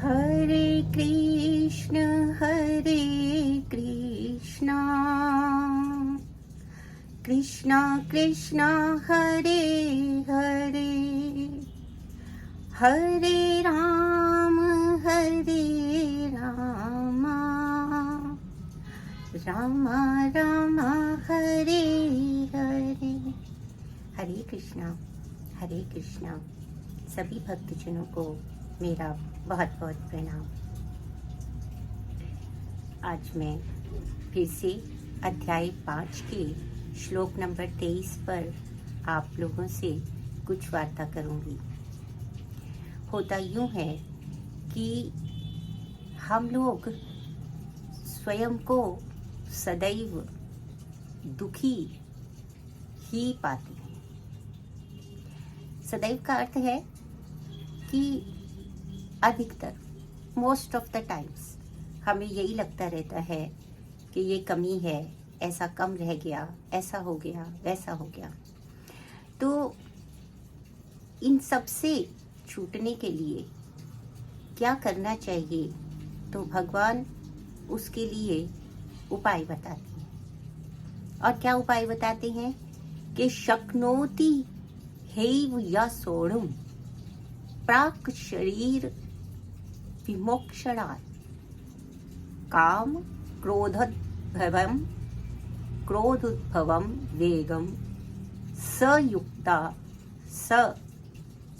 हरे कृष्ण कृष्ण कृष्ण हरे हरे, हरे राम राम राम हरे हरे। हरे कृष्णा सभी भक्तजनों को मेरा बहुत बहुत प्रणाम। आज मैं फिर से अध्याय 5 के श्लोक नंबर 23 पर आप लोगों से कुछ वार्ता करूंगी। होता यूं है कि हम लोग स्वयं को सदैव दुखी ही पाते हैं। सदैव का अर्थ है कि अधिकतर, मोस्ट ऑफ द टाइम्स हमें यही लगता रहता है कि ये कमी है, ऐसा कम रह गया, ऐसा हो गया, वैसा हो गया। तो इन सब से छूटने के लिए क्या करना चाहिए, तो भगवान उसके लिए उपाय बताते हैं। और क्या उपाय बताते हैं कि शक्नोति हैव यशोणुम प्राक शरीर विमोक्षणात् काम क्रोधोद्भवम वेगम सयुक्ता स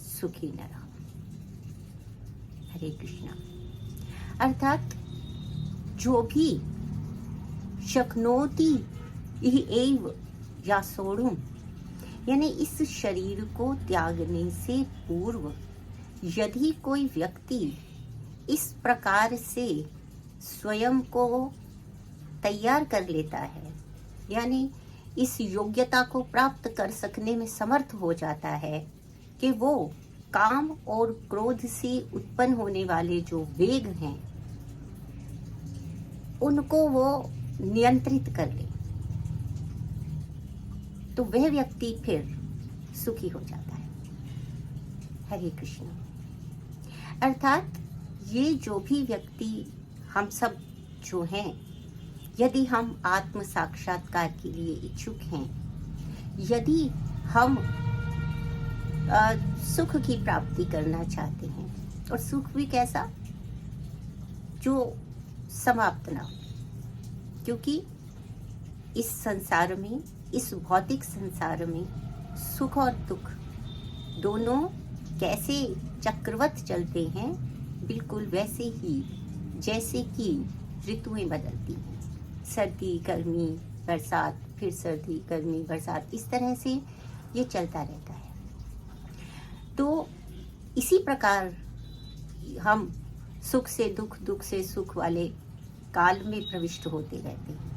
सुखी नरः। हरे कृष्णा। अर्थात जो भी शक्नोति एव यासोणुम, यानी इस शरीर को त्यागने से पूर्व यदि कोई व्यक्ति इस प्रकार से स्वयं को तैयार कर लेता है, यानी इस योग्यता को प्राप्त कर सकने में समर्थ हो जाता है कि वो काम और क्रोध से उत्पन्न होने वाले जो वेग हैं उनको वो नियंत्रित कर ले, तो वह व्यक्ति फिर सुखी हो जाता है। हरे कृष्ण। अर्थात ये जो भी व्यक्ति, हम सब जो हैं, यदि हम आत्म साक्षात्कार के लिए इच्छुक हैं, यदि हम सुख की प्राप्ति करना चाहते हैं, और सुख भी कैसा, जो समाप्त ना हो, क्योंकि इस संसार में, इस भौतिक संसार में सुख और दुख दोनों कैसे चक्रवत चलते हैं, बिल्कुल वैसे ही जैसे कि ऋतुएं बदलती हैं, सर्दी गर्मी बरसात, फिर सर्दी गर्मी बरसात, इस तरह से ये चलता रहता है। तो इसी प्रकार हम सुख से दुख, दुख से सुख वाले काल में प्रविष्ट होते रहते हैं,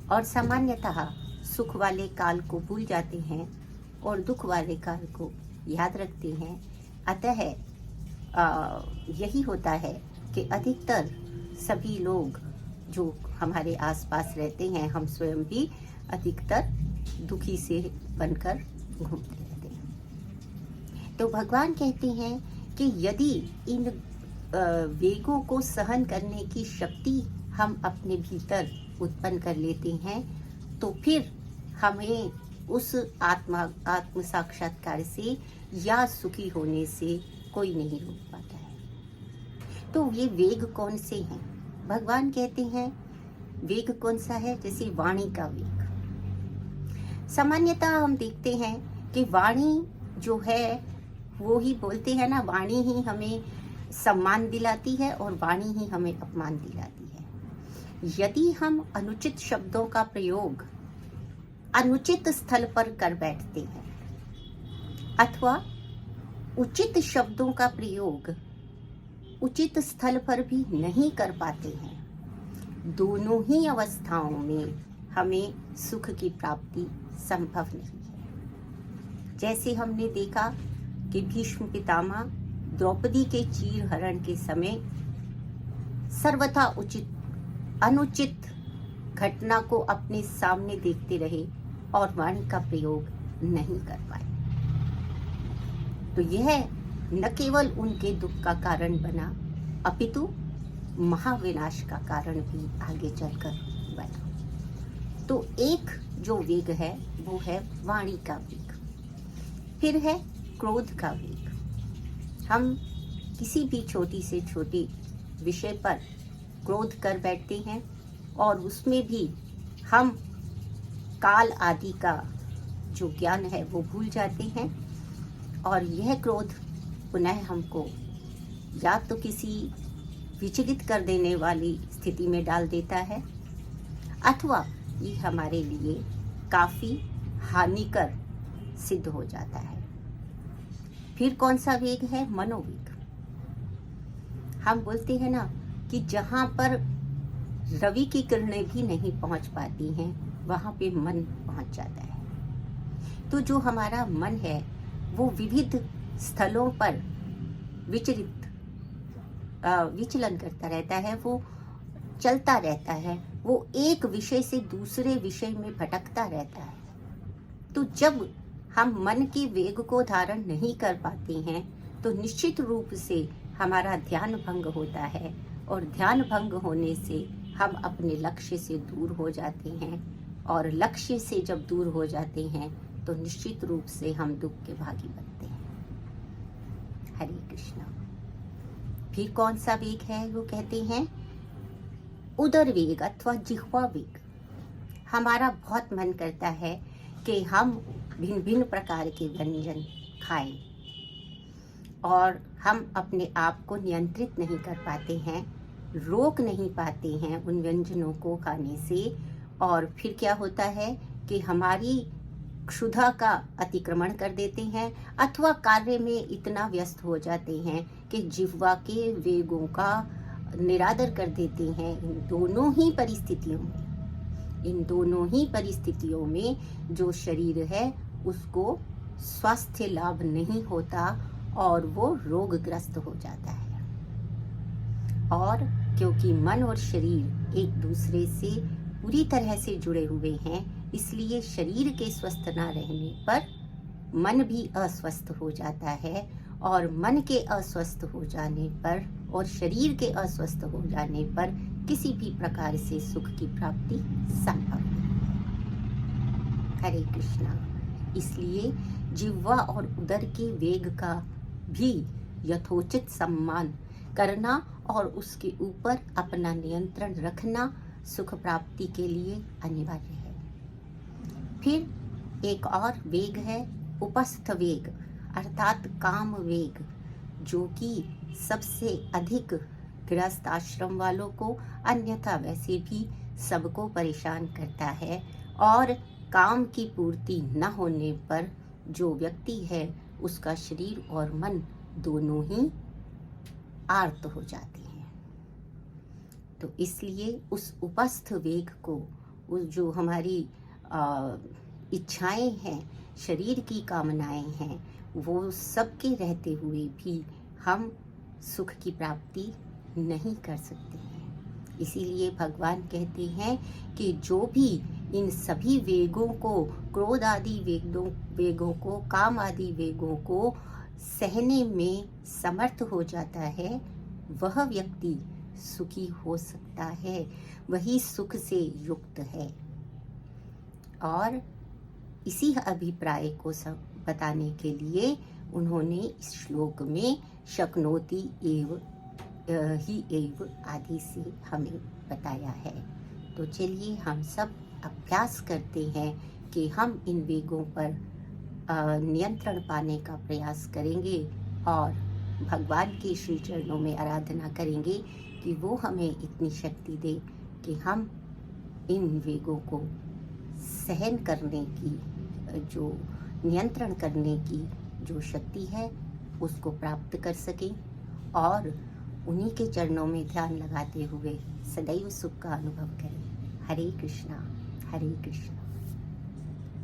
और सामान्यतः सुख वाले काल को भूल जाते हैं और दुख वाले काल को याद रखते हैं। अतः यही होता है कि अधिकतर सभी लोग जो हमारे आसपास रहते हैं, हम स्वयं भी अधिकतर दुखी से बनकर घूमते रहते हैं। तो भगवान कहते हैं कि यदि इन वेगों को सहन करने की शक्ति हम अपने भीतर उत्पन्न कर लेते हैं, तो फिर हमें उस आत्म साक्षात्कार से या सुखी होने से कोई नहीं रोक पाता है। तो ये वेग कौन से हैं? भगवान कहते हैं वेग कौन सा है? जैसे वाणी का वेग। सामान्यतः हम देखते हैं कि वाणी जो है वो ही बोलते हैं ना, वाणी ही हमें सम्मान दिलाती है और वाणी ही हमें अपमान दिलाती है। यदि हम अनुचित शब्दों का प्रयोग अनुचित स्थल पर कर बैठते हैं, अथवा उचित शब्दों का प्रयोग उचित स्थल पर भी नहीं कर पाते हैं, दोनों ही अवस्थाओं में हमें सुख की प्राप्ति संभव नहीं है। जैसे हमने देखा कि भीष्म पितामह द्रौपदी के चीर हरण के समय सर्वथा अनुचित घटना को अपने सामने देखते रहे और वाणी का प्रयोग नहीं कर पाए। तो यह न केवल उनके दुख का कारण बना, अपितु महाविनाश का कारण भी आगे चलकर बना। तो एक जो वेग है वो है वाणी का वेग। फिर है क्रोध का वेग। हम किसी भी छोटी से छोटी विषय पर क्रोध कर बैठते हैं और उसमें भी हम काल आदि का जो ज्ञान है वो भूल जाते हैं और यह क्रोध पुनः हमको या तो किसी विचलित कर देने वाली स्थिति में डाल देता है अथवा ये हमारे लिए काफी हानिकर सिद्ध हो जाता है। फिर कौन सा वेग है? मनोवेग। हम बोलते हैं ना कि जहां पर रवि की किरणें भी नहीं पहुंच पाती हैं वहां पे मन पहुंच जाता है। तो जो हमारा मन है वो विविध स्थलों पर विचलन करता रहता है, वो चलता रहता है, वो एक विषय से दूसरे विषय में भटकता रहता है। तो जब हम मन के वेग को धारण नहीं कर पाते हैं तो निश्चित रूप से हमारा ध्यान भंग होता है और ध्यान भंग होने से हम अपने लक्ष्य से दूर हो जाते हैं और लक्ष्य से जब दूर हो जाते हैं तो निश्चित रूप से हम दुख के भागी बनते हैं। हरे कृष्णा। फिर कौन सा वेग है? वो कहते हैं उदर वेग अथवा जिह्वा वेग। हमारा बहुत मन करता है कि हम भिन्न भिन्न प्रकार के व्यंजन खाएं और हम अपने आप को नियंत्रित नहीं कर पाते हैं, रोक नहीं पाते हैं उन व्यंजनों को खाने से। और फिर क्या होता है कि हमारी क्षुधा का अतिक्रमण कर देते हैं अथवा कार्य में इतना व्यस्त हो जाते हैं कि जिह्वा के वेगों का निरादर कर देते हैं। इन दोनों ही परिस्थितियों में जो शरीर है उसको स्वास्थ्य लाभ नहीं होता और वो रोगग्रस्त हो जाता है। और क्योंकि मन और शरीर एक दूसरे से पूरी तरह से जुड़े हुए हैं, इसलिए शरीर के स्वस्थ न रहने पर मन भी अस्वस्थ हो जाता है और मन के अस्वस्थ हो जाने पर और शरीर के अस्वस्थ हो जाने पर किसी भी प्रकार से सुख की प्राप्ति संभव नहीं है। हरे कृष्णा। इसलिए जिह्वा और उदर के वेग का भी यथोचित सम्मान करना और उसके ऊपर अपना नियंत्रण रखना सुख प्राप्ति के लिए अनिवार्य है। फिर एक और वेग है उपस्थ वेग अर्थात काम वेग, जो कि सबसे अधिक गृहस्थ आश्रम वालों को अन्यथा वैसे भी सबको परेशान करता है। और काम की पूर्ति न होने पर जो व्यक्ति है उसका शरीर और मन दोनों ही आर्त हो जाते हैं। तो इसलिए उस उपस्थ वेग को, उस जो हमारी इच्छाएं हैं, शरीर की कामनाएं हैं, वो सबके रहते हुए भी हम सुख की प्राप्ति नहीं कर सकते हैं। इसीलिए भगवान कहते हैं कि जो भी इन सभी वेगों को, क्रोध आदि वेगों को, काम आदि वेगों को सहने में समर्थ हो जाता है, वह व्यक्ति सुखी हो सकता है, वही सुख से युक्त है। और इसी अभिप्राय को सब बताने के लिए उन्होंने इस श्लोक में शक्नोति एव ही एव आदि से हमें बताया है। तो चलिए हम सब अभ्यास करते हैं कि हम इन वेगों पर नियंत्रण पाने का प्रयास करेंगे और भगवान के श्री चरणों में आराधना करेंगे कि वो हमें इतनी शक्ति दे कि हम इन वेगों को सहन करने की, जो नियंत्रण करने की जो शक्ति है उसको प्राप्त कर सकें और उन्हीं के चरणों में ध्यान लगाते हुए सदैव सुख का अनुभव करें। हरे कृष्णा हरे कृष्णा।